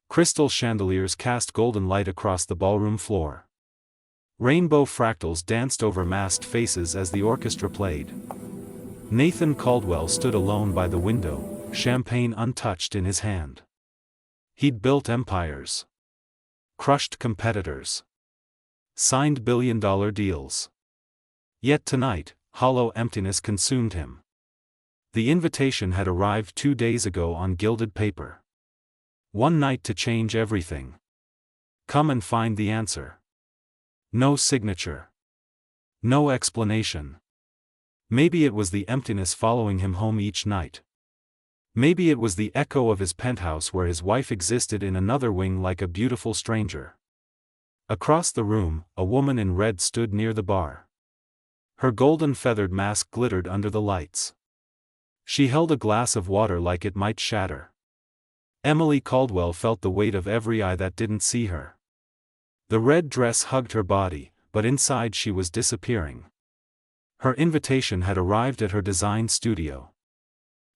Crystal chandeliers cast golden light across the ballroom floor. Rainbow fractals danced over masked faces as the orchestra played. Nathan Caldwell stood alone by the window, champagne untouched in his hand. He'd built empires. Crushed competitors. Signed billion-dollar deals. Yet tonight, hollow emptiness consumed him. The invitation had arrived 2 days ago on gilded paper. One night to change everything. Come and find the answer. No signature. No explanation. Maybe it was the emptiness following him home each night. Maybe it was the echo of his penthouse where his wife existed in another wing like a beautiful stranger. Across the room, a woman in red stood near the bar. Her golden feathered mask glittered under the lights. She held a glass of water like it might shatter. Emily Caldwell felt the weight of every eye that didn't see her. The red dress hugged her body, but inside she was disappearing. Her invitation had arrived at her design studio.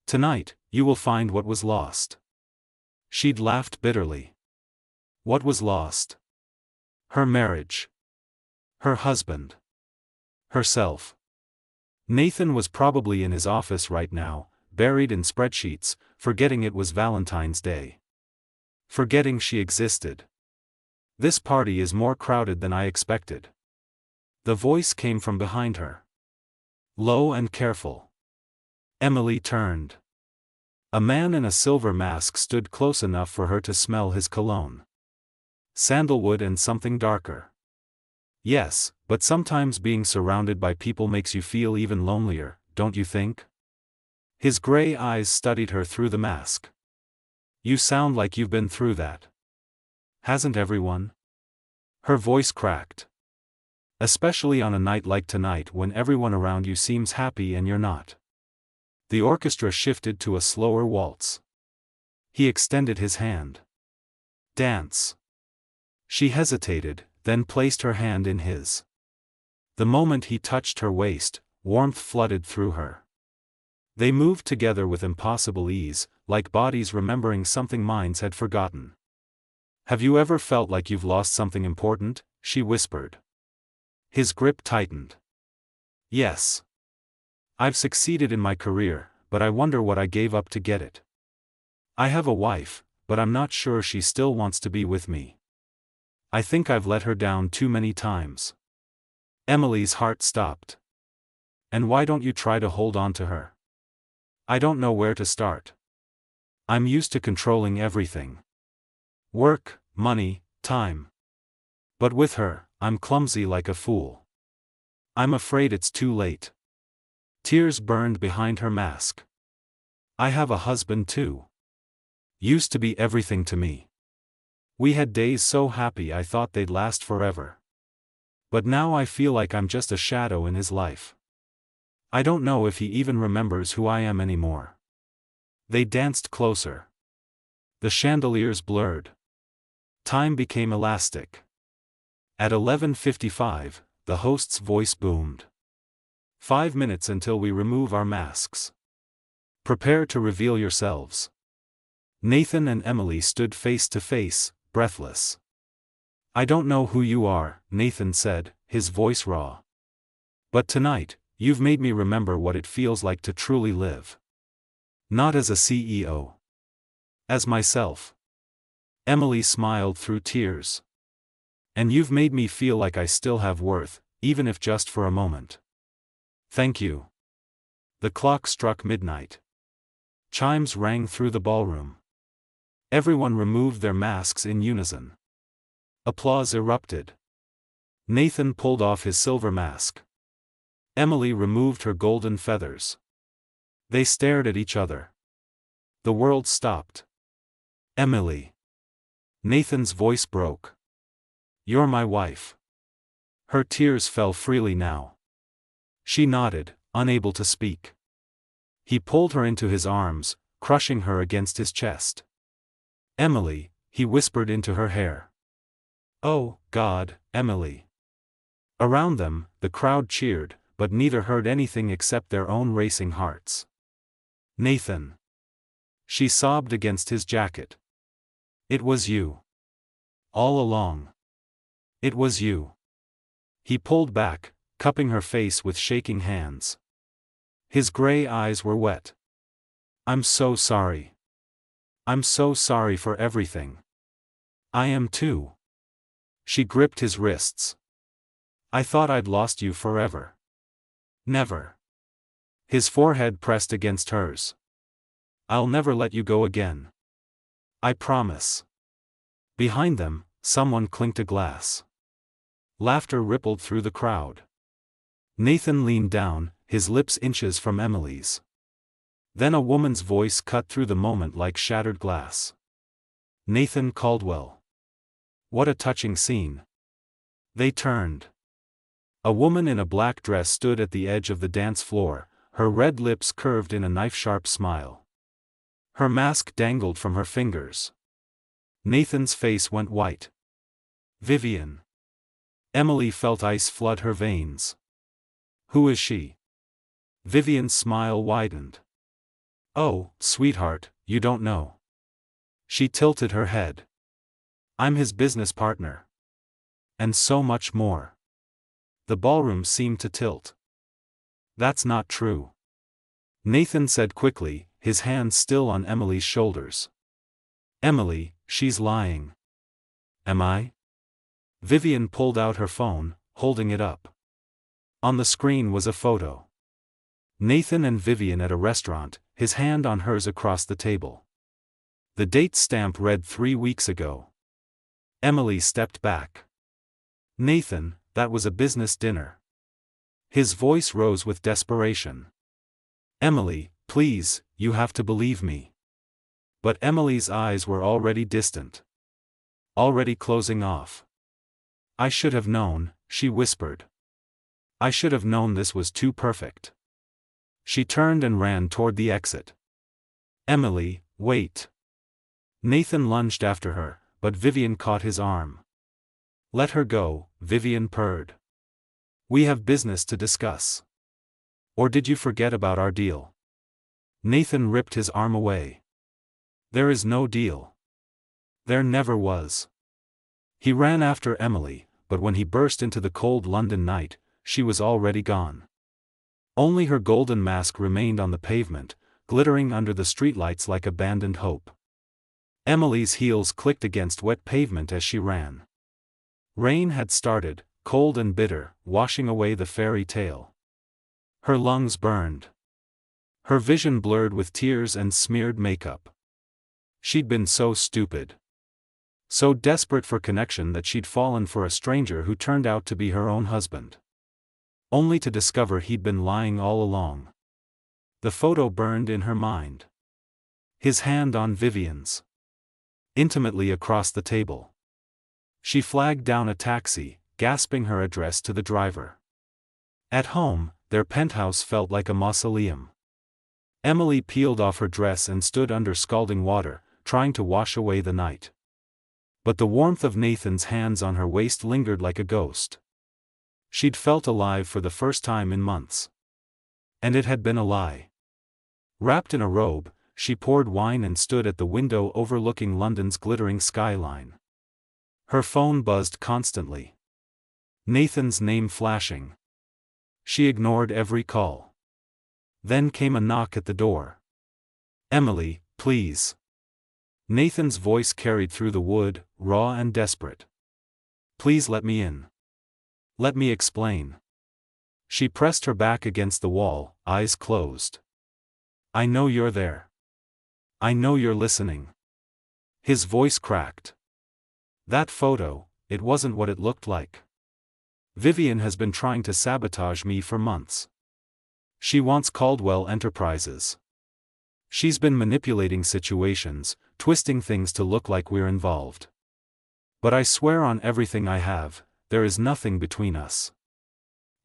Tonight, you will find what was lost. She'd laughed bitterly. What was lost? Her marriage. Her husband. Herself. Nathan was probably in his office right now, buried in spreadsheets, forgetting it was Valentine's Day. Forgetting she existed. This party is more crowded than I expected. The voice came from behind her. Low and careful. Emily turned. A man in a silver mask stood close enough for her to smell his cologne. Sandalwood and something darker. Yes, but sometimes being surrounded by people makes you feel even lonelier, don't you think? His gray eyes studied her through the mask. You sound like you've been through that. Hasn't everyone? Her voice cracked. Especially on a night like tonight when everyone around you seems happy and you're not. The orchestra shifted to a slower waltz. He extended his hand. Dance. She hesitated, then placed her hand in his. The moment he touched her waist, warmth flooded through her. They moved together with impossible ease, like bodies remembering something minds had forgotten. Have you ever felt like you've lost something important? She whispered. His grip tightened. Yes. I've succeeded in my career, but I wonder what I gave up to get it. I have a wife, but I'm not sure she still wants to be with me. I think I've let her down too many times. Emily's heart stopped. And why don't you try to hold on to her? I don't know where to start. I'm used to controlling everything. Work, money, time. But with her, I'm clumsy like a fool. I'm afraid it's too late. Tears burned behind her mask. I have a husband too. Used to be everything to me. We had days so happy I thought they'd last forever. But now I feel like I'm just a shadow in his life. I don't know if he even remembers who I am anymore. They danced closer. The chandeliers blurred. Time became elastic. At 11:55, the host's voice boomed. 5 minutes until we remove our masks. Prepare to reveal yourselves. Nathan and Emily stood face to face, breathless. I don't know who you are, Nathan said, his voice raw. But tonight, you've made me remember what it feels like to truly live. Not as a CEO. As myself. Emily smiled through tears. And you've made me feel like I still have worth, even if just for a moment. Thank you. The clock struck midnight. Chimes rang through the ballroom. Everyone removed their masks in unison. Applause erupted. Nathan pulled off his silver mask. Emily removed her golden feathers. They stared at each other. The world stopped. Emily. Nathan's voice broke. You're my wife. Her tears fell freely now. She nodded, unable to speak. He pulled her into his arms, crushing her against his chest. Emily, he whispered into her hair. Oh, God, Emily. Around them, the crowd cheered, but neither heard anything except their own racing hearts. Nathan. She sobbed against his jacket. It was you. All along. It was you. He pulled back, cupping her face with shaking hands. His gray eyes were wet. I'm so sorry. I'm so sorry for everything. I am too. She gripped his wrists. I thought I'd lost you forever. Never. His forehead pressed against hers. I'll never let you go again. I promise. Behind them, someone clinked a glass. Laughter rippled through the crowd. Nathan leaned down, his lips inches from Emily's. Then a woman's voice cut through the moment like shattered glass. Nathan Caldwell. What a touching scene. They turned. A woman in a black dress stood at the edge of the dance floor, her red lips curved in a knife-sharp smile. Her mask dangled from her fingers. Nathan's face went white. Vivian. Emily felt ice flood her veins. Who is she? Vivian's smile widened. Oh, sweetheart, you don't know. She tilted her head. I'm his business partner. And so much more. The ballroom seemed to tilt. That's not true. Nathan said quickly, his hands still on Emily's shoulders. Emily, she's lying. Am I? Vivian pulled out her phone, holding it up. On the screen was a photo. Nathan and Vivian at a restaurant, his hand on hers across the table. The date stamp read 3 weeks ago. Emily stepped back. Nathan, that was a business dinner. His voice rose with desperation. Emily, please, you have to believe me. But Emily's eyes were already distant. Already closing off. I should have known, she whispered. I should have known this was too perfect. She turned and ran toward the exit. Emily, wait. Nathan lunged after her, but Vivian caught his arm. Let her go, Vivian purred. We have business to discuss. Or did you forget about our deal? Nathan ripped his arm away. There is no deal. There never was. He ran after Emily, but when he burst into the cold London night, she was already gone. Only her golden mask remained on the pavement, glittering under the streetlights like abandoned hope. Emily's heels clicked against wet pavement as she ran. Rain had started, cold and bitter, washing away the fairy tale. Her lungs burned. Her vision blurred with tears and smeared makeup. She'd been so stupid. So desperate for connection that she'd fallen for a stranger who turned out to be her own husband. Only to discover he'd been lying all along. The photo burned in her mind. His hand on Vivian's. Intimately across the table. She flagged down a taxi, gasping her address to the driver. At home, their penthouse felt like a mausoleum. Emily peeled off her dress and stood under scalding water, trying to wash away the night. But the warmth of Nathan's hands on her waist lingered like a ghost. She'd felt alive for the first time in months. And it had been a lie. Wrapped in a robe, she poured wine and stood at the window overlooking London's glittering skyline. Her phone buzzed constantly. Nathan's name flashing. She ignored every call. Then came a knock at the door. Emily, please. Nathan's voice carried through the wood, raw and desperate. Please let me in. Let me explain. She pressed her back against the wall, eyes closed. I know you're there. I know you're listening. His voice cracked. That photo, it wasn't what it looked like. Vivian has been trying to sabotage me for months. She wants Caldwell Enterprises. She's been manipulating situations, twisting things to look like we're involved. But I swear on everything I have, there is nothing between us.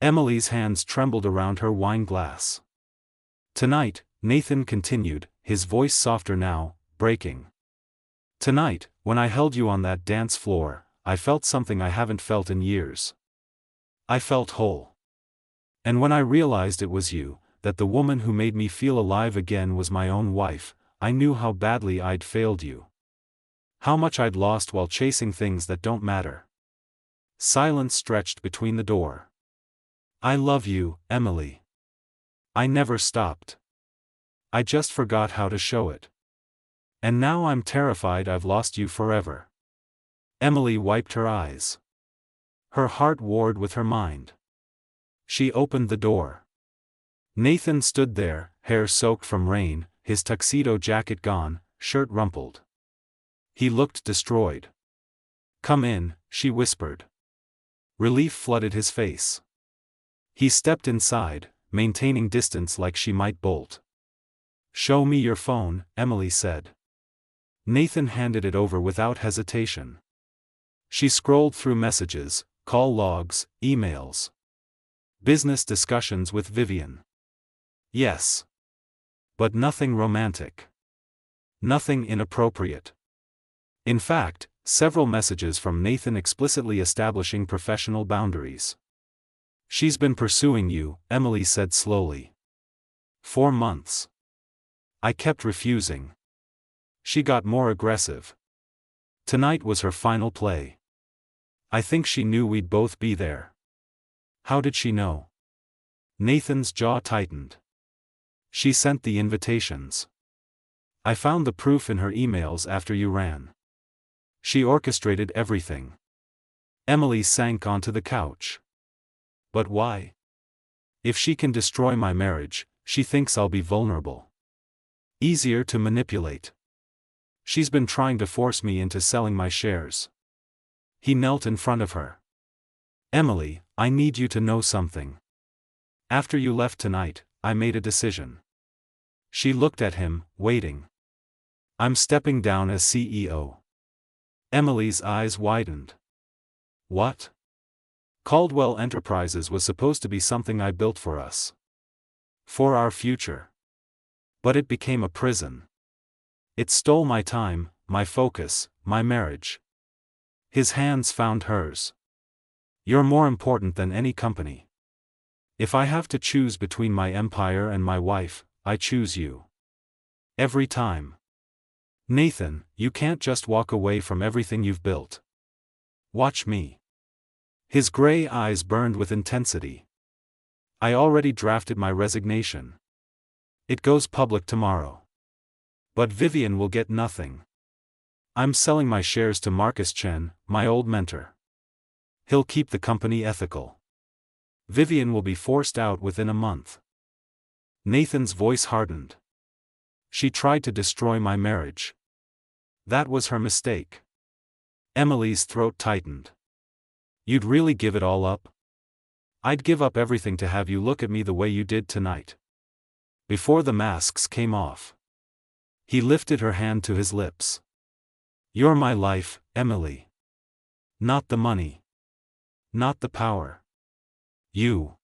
Emily's hands trembled around her wine glass. Tonight, Nathan continued, his voice softer now, breaking. Tonight, when I held you on that dance floor, I felt something I haven't felt in years. I felt whole. And when I realized it was you, that the woman who made me feel alive again was my own wife, I knew how badly I'd failed you. How much I'd lost while chasing things that don't matter. Silence stretched between the door. I love you, Emily. I never stopped. I just forgot how to show it. And now I'm terrified I've lost you forever. Emily wiped her eyes. Her heart warred with her mind. She opened the door. Nathan stood there, hair soaked from rain, his tuxedo jacket gone, shirt rumpled. He looked destroyed. Come in, she whispered. Relief flooded his face. He stepped inside, maintaining distance like she might bolt. Show me your phone, Emily said. Nathan handed it over without hesitation. She scrolled through messages, call logs, emails. Business discussions with Vivian. Yes. But nothing romantic. Nothing inappropriate. In fact, several messages from Nathan explicitly establishing professional boundaries. She's been pursuing you, Emily said slowly. 4 months. I kept refusing. She got more aggressive. Tonight was her final play. I think she knew we'd both be there. How did she know? Nathan's jaw tightened. She sent the invitations. I found the proof in her emails after you ran. She orchestrated everything. Emily sank onto the couch. But why? If she can destroy my marriage, she thinks I'll be vulnerable. Easier to manipulate. She's been trying to force me into selling my shares. He knelt in front of her. Emily, I need you to know something. After you left tonight, I made a decision. She looked at him, waiting. I'm stepping down as CEO. Emily's eyes widened. What? Caldwell Enterprises was supposed to be something I built for us. For our future. But it became a prison. It stole my time, my focus, my marriage. His hands found hers. You're more important than any company. If I have to choose between my empire and my wife, I choose you. Every time. Nathan, you can't just walk away from everything you've built. Watch me. His gray eyes burned with intensity. I already drafted my resignation. It goes public tomorrow. But Vivian will get nothing. I'm selling my shares to Marcus Chen, my old mentor. He'll keep the company ethical. Vivian will be forced out within a month. Nathan's voice hardened. She tried to destroy my marriage. That was her mistake. Emily's throat tightened. You'd really give it all up? I'd give up everything to have you look at me the way you did tonight. Before the masks came off. He lifted her hand to his lips. You're my life, Emily. Not the money. Not the power. You.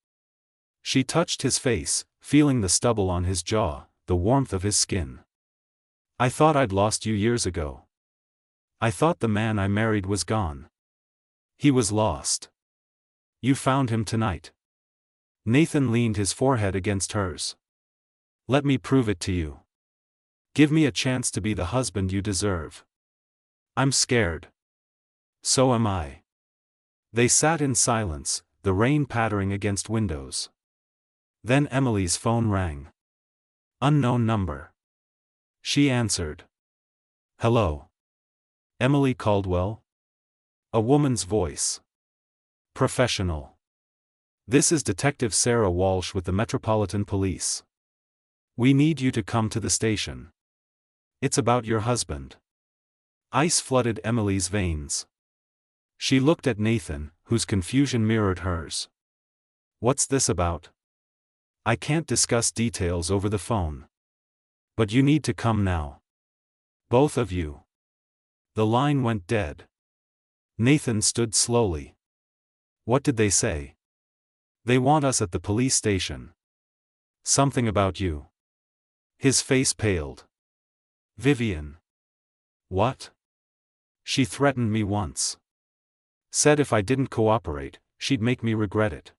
She touched his face, feeling the stubble on his jaw, the warmth of his skin. I thought I'd lost you years ago. I thought the man I married was gone. He was lost. You found him tonight. Nathan leaned his forehead against hers. Let me prove it to you. Give me a chance to be the husband you deserve. I'm scared. So am I. They sat in silence, the rain pattering against windows. Then Emily's phone rang. Unknown number. She answered. Hello. Emily Caldwell? A woman's voice. Professional. This is Detective Sarah Walsh with the Metropolitan Police. We need you to come to the station. It's about your husband. Ice flooded Emily's veins. She looked at Nathan, whose confusion mirrored hers. What's this about? I can't discuss details over the phone. But you need to come now. Both of you. The line went dead. Nathan stood slowly. What did they say? They want us at the police station. Something about you. His face paled. Vivian. What? She threatened me once. Said if I didn't cooperate, she'd make me regret it.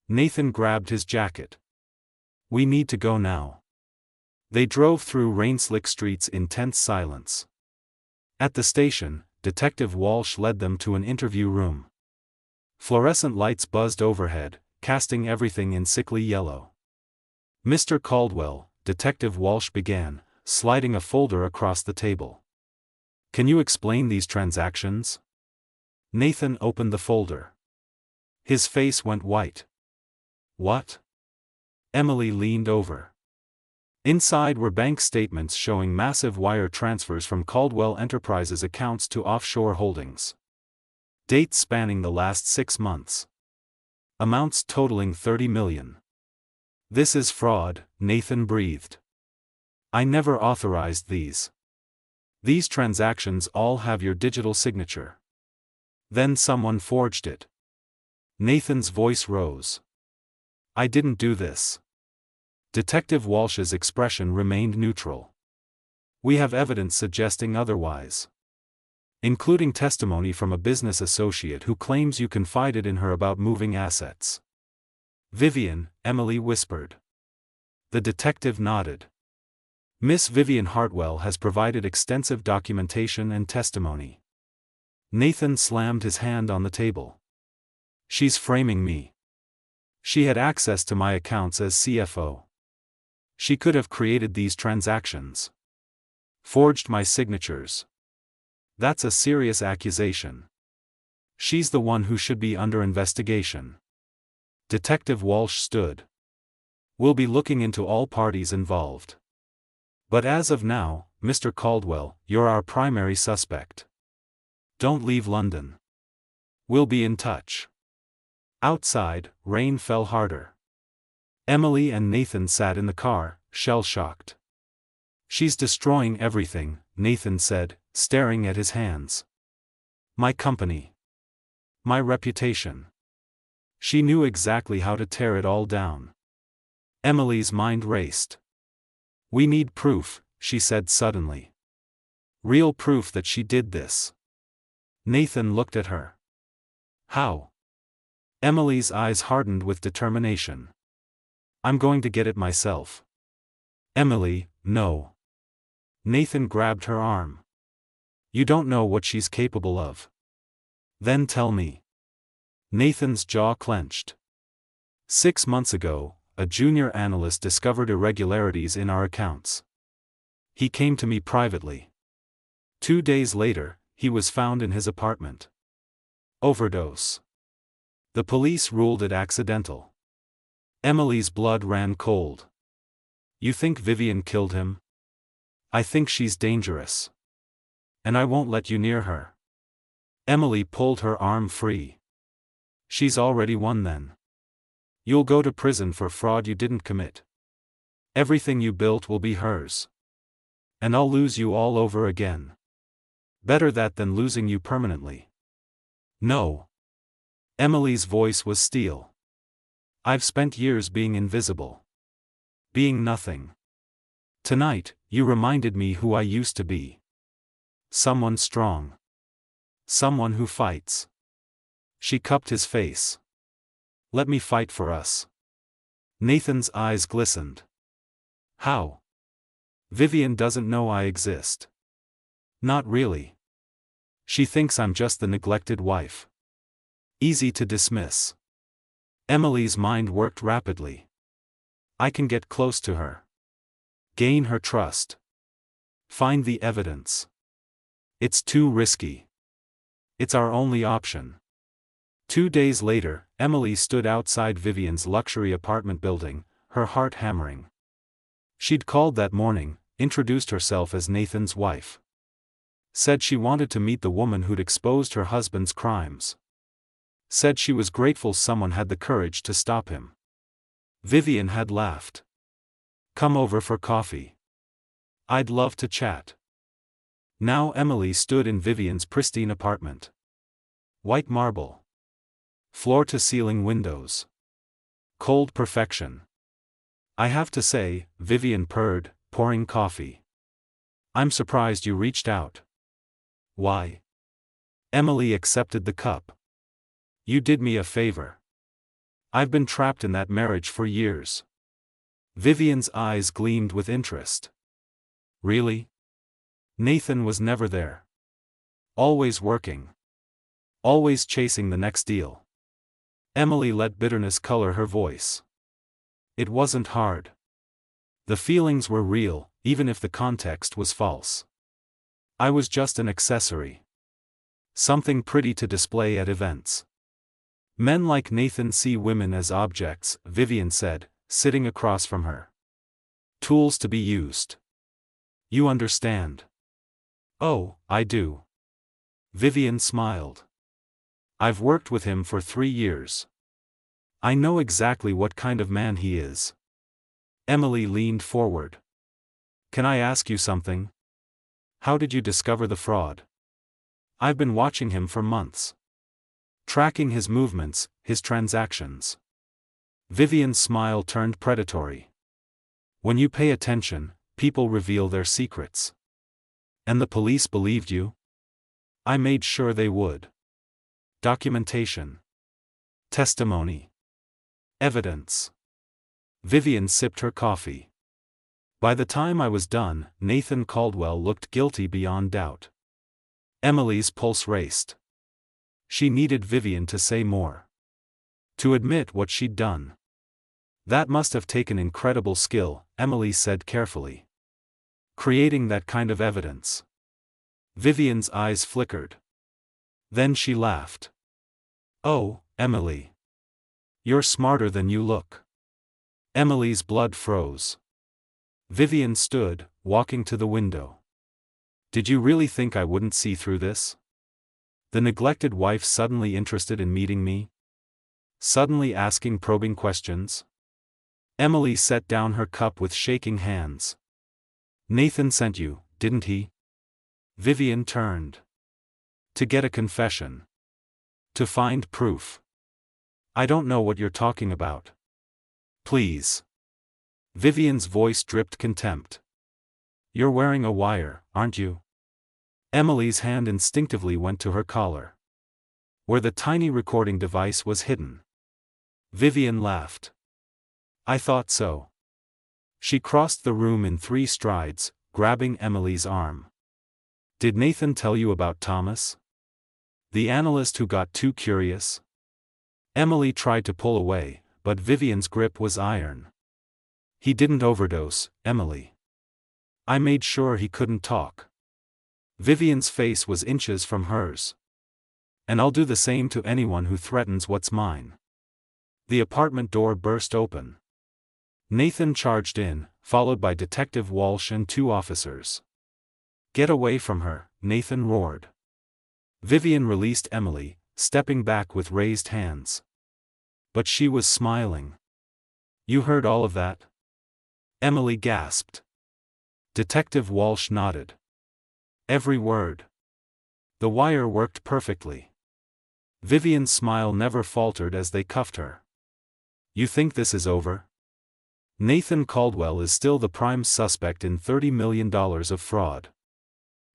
Nathan grabbed his jacket. We need to go now. They drove through rain-slick streets in tense silence. At the station, Detective Walsh led them to an interview room. Fluorescent lights buzzed overhead, casting everything in sickly yellow. "Mr. Caldwell," Detective Walsh began, sliding a folder across the table. "Can you explain these transactions?" Nathan opened the folder. His face went white. "What?" Emily leaned over. Inside were bank statements showing massive wire transfers from Caldwell Enterprises accounts to offshore holdings. Dates spanning the last 6 months. Amounts totaling $30 million. "This is fraud," Nathan breathed. "I never authorized these. These transactions all have your digital signature. Then someone forged it." Nathan's voice rose. "I didn't do this." Detective Walsh's expression remained neutral. "We have evidence suggesting otherwise. Including testimony from a business associate who claims you confided in her about moving assets." "Vivian," Emily whispered. The detective nodded. "Miss Vivian Hartwell has provided extensive documentation and testimony." Nathan slammed his hand on the table. "She's framing me. She had access to my accounts as CFO. She could have created these transactions. Forged my signatures. That's a serious accusation. She's the one who should be under investigation." Detective Walsh stood. "We'll be looking into all parties involved. But as of now, Mr. Caldwell, you're our primary suspect. Don't leave London. We'll be in touch." Outside, rain fell harder. Emily and Nathan sat in the car, shell-shocked. "She's destroying everything," Nathan said, staring at his hands. "My company. My reputation. She knew exactly how to tear it all down." Emily's mind raced. "We need proof," she said suddenly. "Real proof that she did this." Nathan looked at her. "How?" Emily's eyes hardened with determination. "I'm going to get it myself." "Emily, no." Nathan grabbed her arm. "You don't know what she's capable of." "Then tell me." Nathan's jaw clenched. 6 months ago, a junior analyst discovered irregularities in our accounts. He came to me privately. 2 days later, he was found in his apartment. Overdose. The police ruled it accidental. Emily's blood ran cold. "You think Vivian killed him?" "I think she's dangerous. And I won't let you near her." Emily pulled her arm free. "She's already won then. You'll go to prison for fraud you didn't commit. Everything you built will be hers. And I'll lose you all over again. Better that than losing you permanently." "No." Emily's voice was steel. "I've spent years being invisible. Being nothing. Tonight, you reminded me who I used to be. Someone strong. Someone who fights." She cupped his face. "Let me fight for us." Nathan's eyes glistened. "How?" "Vivian doesn't know I exist." "Not really. She thinks I'm just the neglected wife. Easy to dismiss." Emily's mind worked rapidly. "I can get close to her. Gain her trust. Find the evidence. It's too risky. It's our only option." 2 days later, Emily stood outside Vivian's luxury apartment building, her heart hammering. She'd called that morning, introduced herself as Nathan's wife. Said she wanted to meet the woman who'd exposed her husband's crimes. Said she was grateful someone had the courage to stop him. Vivian had laughed. "Come over for coffee. I'd love to chat." Now Emily stood in Vivian's pristine apartment. White marble. Floor-to-ceiling windows. Cold perfection. "I have to say," Vivian purred, pouring coffee. "I'm surprised you reached out." "Why?" Emily accepted the cup. "You did me a favor. I've been trapped in that marriage for years." Vivian's eyes gleamed with interest. "Really?" "Nathan was never there. Always working. Always chasing the next deal. Emily let bitterness color her voice. It wasn't hard. The feelings were real, even if the context was false. I was just an accessory. Something pretty to display at events. Men like Nathan see women as objects, Vivian said, sitting across from her. Tools to be used. You understand? Oh, I do. Vivian smiled. I've worked with him for 3 years. I know exactly what kind of man he is. Emily leaned forward. Can I ask you something? How did you discover the fraud? I've been watching him for months. Tracking his movements, his transactions. Vivian's smile turned predatory. When you pay attention, people reveal their secrets. And the police believed you? I made sure they would. Documentation. Testimony. Evidence. Vivian sipped her coffee. By the time I was done, Nathan Caldwell looked guilty beyond doubt. Emily's pulse raced. She needed Vivian to say more. To admit what she'd done. That must have taken incredible skill, Emily said carefully. Creating that kind of evidence. Vivian's eyes flickered. Then she laughed. Oh, Emily. You're smarter than you look. Emily's blood froze. Vivian stood, walking to the window. Did you really think I wouldn't see through this? The neglected wife suddenly interested in meeting me? Suddenly asking probing questions? Emily set down her cup with shaking hands. Nathan sent you, didn't he? Vivian turned. To get a confession. To find proof. I don't know what you're talking about. Please. Vivian's voice dripped contempt. You're wearing a wire, aren't you? Emily's hand instinctively went to her collar. Where the tiny recording device was hidden. Vivian laughed. I thought so. She crossed the room in 3 strides, grabbing Emily's arm. Did Nathan tell you about Thomas? The analyst who got too curious? Emily tried to pull away, but Vivian's grip was iron. He didn't overdose, Emily. I made sure he couldn't talk. Vivian's face was inches from hers. And I'll do the same to anyone who threatens what's mine. The apartment door burst open. Nathan charged in, followed by Detective Walsh and 2 officers. Get away from her, Nathan roared. Vivian released Emily, stepping back with raised hands. But she was smiling. You heard all of that? Emily gasped. Detective Walsh nodded. Every word. The wire worked perfectly. Vivian's smile never faltered as they cuffed her. You think this is over? Nathan Caldwell is still the prime suspect in $30 million of fraud.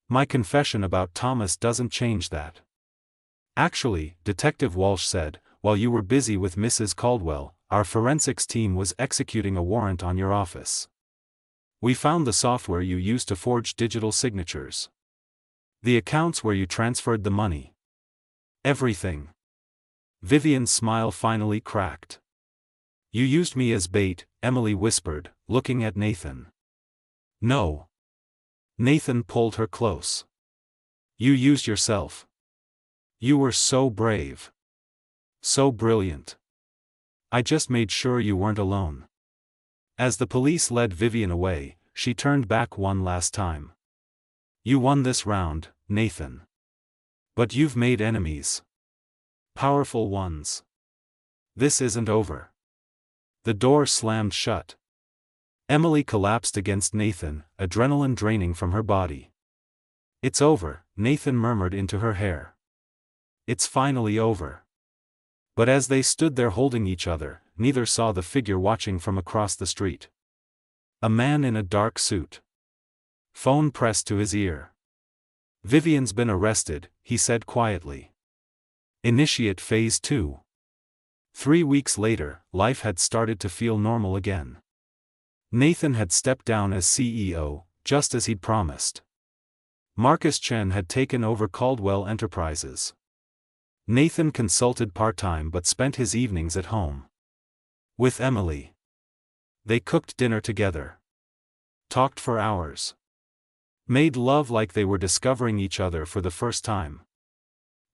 My confession about Thomas doesn't change that. Actually, Detective Walsh said, while you were busy with Mrs. Caldwell, our forensics team was executing a warrant on your office. We found the software you used to forge digital signatures. The accounts where you transferred the money. Everything. Vivian's smile finally cracked. You used me as bait, Emily whispered, looking at Nathan. No. Nathan pulled her close. You used yourself. You were so brave. So brilliant. I just made sure you weren't alone. As the police led Vivian away, she turned back one last time. You won this round, Nathan. But you've made enemies. Powerful ones. This isn't over. The door slammed shut. Emily collapsed against Nathan, adrenaline draining from her body. It's over, Nathan murmured into her hair. It's finally over. But as they stood there holding each other, neither saw the figure watching from across the street. A man in a dark suit. Phone pressed to his ear. Vivian's been arrested, he said quietly. Initiate Phase 2. 3 weeks later, life had started to feel normal again. Nathan had stepped down as CEO, just as he'd promised. Marcus Chen had taken over Caldwell Enterprises. Nathan consulted part-time but spent his evenings at home. With Emily. They cooked dinner together. Talked for hours. Made love like they were discovering each other for the first time.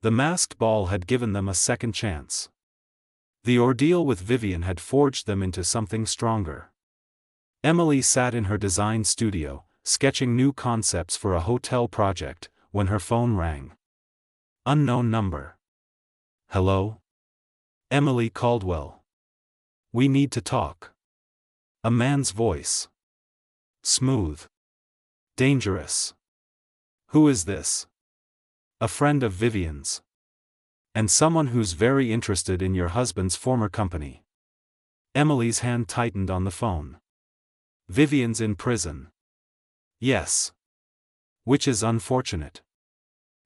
The masked ball had given them a second chance. The ordeal with Vivian had forged them into something stronger. Emily sat in her design studio, sketching new concepts for a hotel project, when her phone rang. Unknown number. Hello? Emily Caldwell. We need to talk. A man's voice. Smooth. Dangerous. Who is this? A friend of Vivian's. And someone who's very interested in your husband's former company. Emily's hand tightened on the phone. Vivian's in prison. Yes. Which is unfortunate.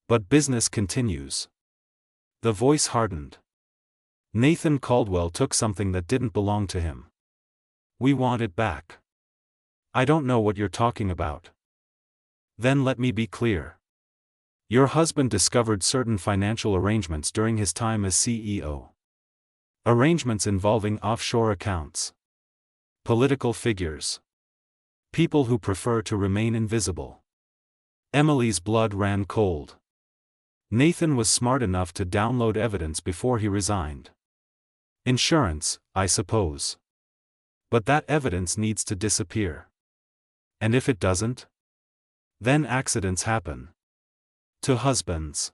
But business continues. The voice hardened. Nathan Caldwell took something that didn't belong to him. We want it back. I don't know what you're talking about. Then let me be clear. Your husband discovered certain financial arrangements during his time as CEO. Arrangements involving offshore accounts. Political figures. People who prefer to remain invisible. Emily's blood ran cold. Nathan was smart enough to download evidence before he resigned. Insurance, I suppose. But that evidence needs to disappear. And if it doesn't? Then accidents happen. To husbands.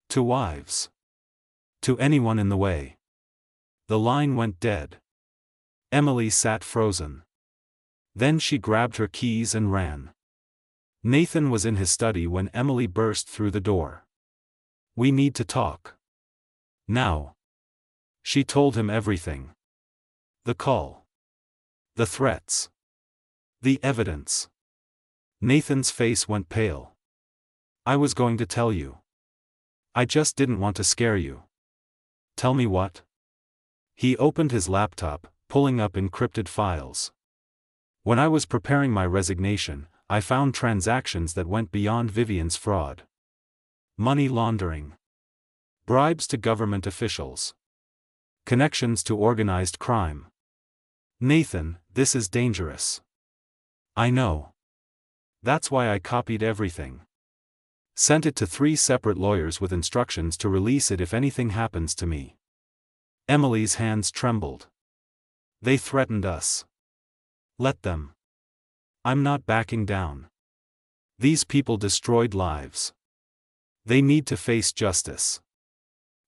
To wives. To anyone in the way. The line went dead. Emily sat frozen. Then she grabbed her keys and ran. Nathan was in his study when Emily burst through the door. We need to talk. Now. She told him everything. The call. The threats. The evidence. Nathan's face went pale. I was going to tell you. I just didn't want to scare you. Tell me what? He opened his laptop, pulling up encrypted files. When I was preparing my resignation, I found transactions that went beyond Vivian's fraud. Money laundering. Bribes to government officials. Connections to organized crime. Nathan, this is dangerous. I know. That's why I copied everything. Sent it to 3 separate lawyers with instructions to release it if anything happens to me. Emily's hands trembled. They threatened us. Let them. I'm not backing down. These people destroyed lives. They need to face justice.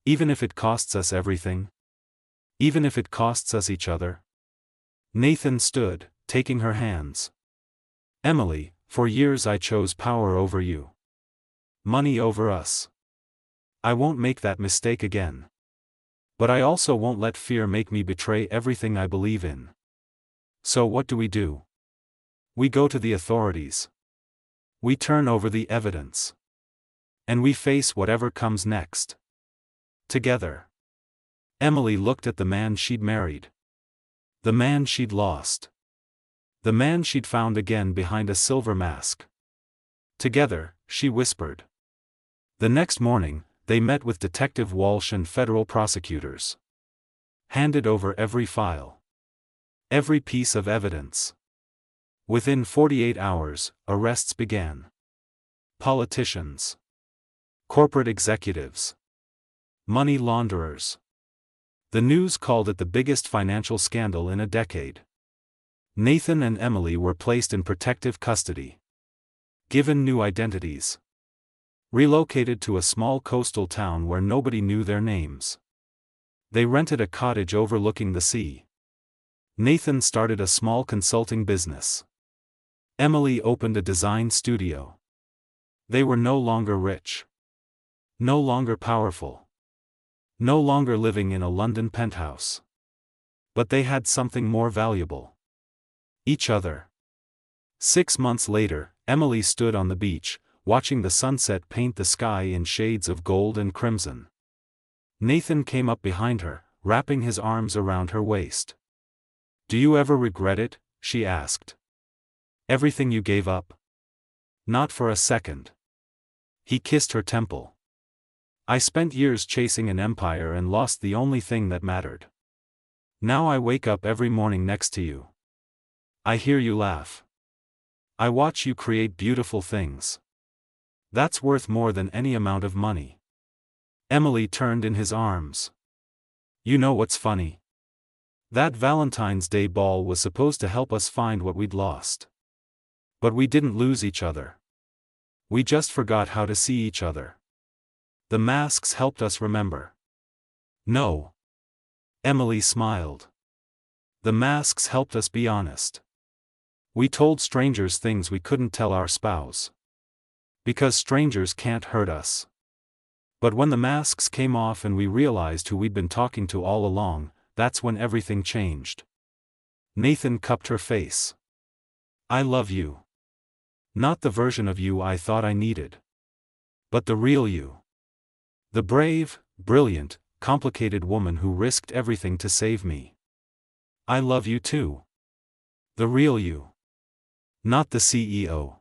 Even if it costs us everything. Even if it costs us each other. Nathan stood, taking her hands. Emily, for years I chose power over you. Money over us. I won't make that mistake again. But I also won't let fear make me betray everything I believe in. So what do? We go to the authorities. We turn over the evidence. And we face whatever comes next. Together. Emily looked at the man she'd married. The man she'd lost. The man she'd found again behind a silver mask. Together, she whispered. The next morning, they met with Detective Walsh and federal prosecutors. Handed over every file. Every piece of evidence. Within 48 hours, arrests began. Politicians. Corporate executives. Money launderers. The news called it the biggest financial scandal in a decade. Nathan and Emily were placed in protective custody. Given new identities. Relocated to a small coastal town where nobody knew their names. They rented a cottage overlooking the sea. Nathan started a small consulting business. Emily opened a design studio. They were no longer rich. No longer powerful. No longer living in a London penthouse. But they had something more valuable. Each other. 6 months later, Emily stood on the beach, watching the sunset paint the sky in shades of gold and crimson. Nathan came up behind her, wrapping his arms around her waist. Do you ever regret it? She asked. Everything you gave up? Not for a second. He kissed her temple. I spent years chasing an empire and lost the only thing that mattered. Now I wake up every morning next to you. I hear you laugh. I watch you create beautiful things. That's worth more than any amount of money. Emily turned in his arms. You know what's funny? That Valentine's Day ball was supposed to help us find what we'd lost. But we didn't lose each other. We just forgot how to see each other. The masks helped us remember. No. Emily smiled. The masks helped us be honest. We told strangers things we couldn't tell our spouse. Because strangers can't hurt us. But when the masks came off and we realized who we'd been talking to all along, that's when everything changed. Nathan cupped her face. I love you. Not the version of you I thought I needed. But the real you. The brave, brilliant, complicated woman who risked everything to save me. I love you too. The real you. Not the CEO.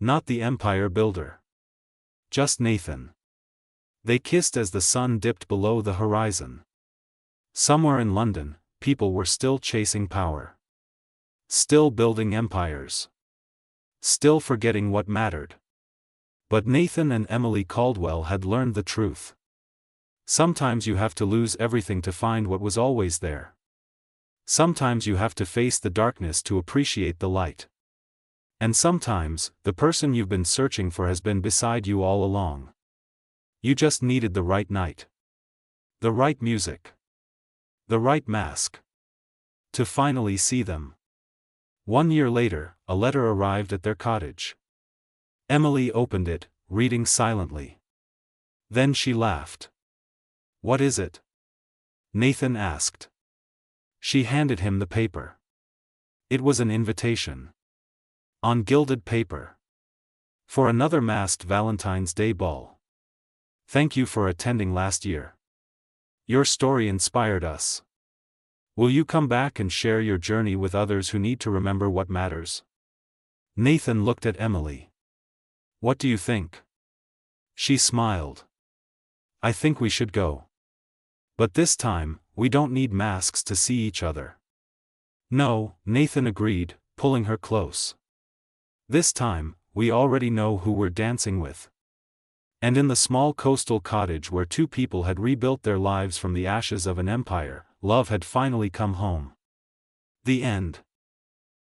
Not the empire builder. Just Nathan. They kissed as the sun dipped below the horizon. Somewhere in London, people were still chasing power. Still building empires. Still forgetting what mattered. But Nathan and Emily Caldwell had learned the truth. Sometimes you have to lose everything to find what was always there. Sometimes you have to face the darkness to appreciate the light. And sometimes, the person you've been searching for has been beside you all along. You just needed the right night. The right music. The right mask. To finally see them. 1 year later, a letter arrived at their cottage. Emily opened it, reading silently. Then she laughed. What is it? Nathan asked. She handed him the paper. It was an invitation. On gilded paper. For another masked Valentine's Day ball. Thank you for attending last year. Your story inspired us. Will you come back and share your journey with others who need to remember what matters? Nathan looked at Emily. What do you think? She smiled. I think we should go. But this time, we don't need masks to see each other. No, Nathan agreed, pulling her close. This time, we already know who we're dancing with. And in the small coastal cottage where two people had rebuilt their lives from the ashes of an empire, love had finally come home. The end.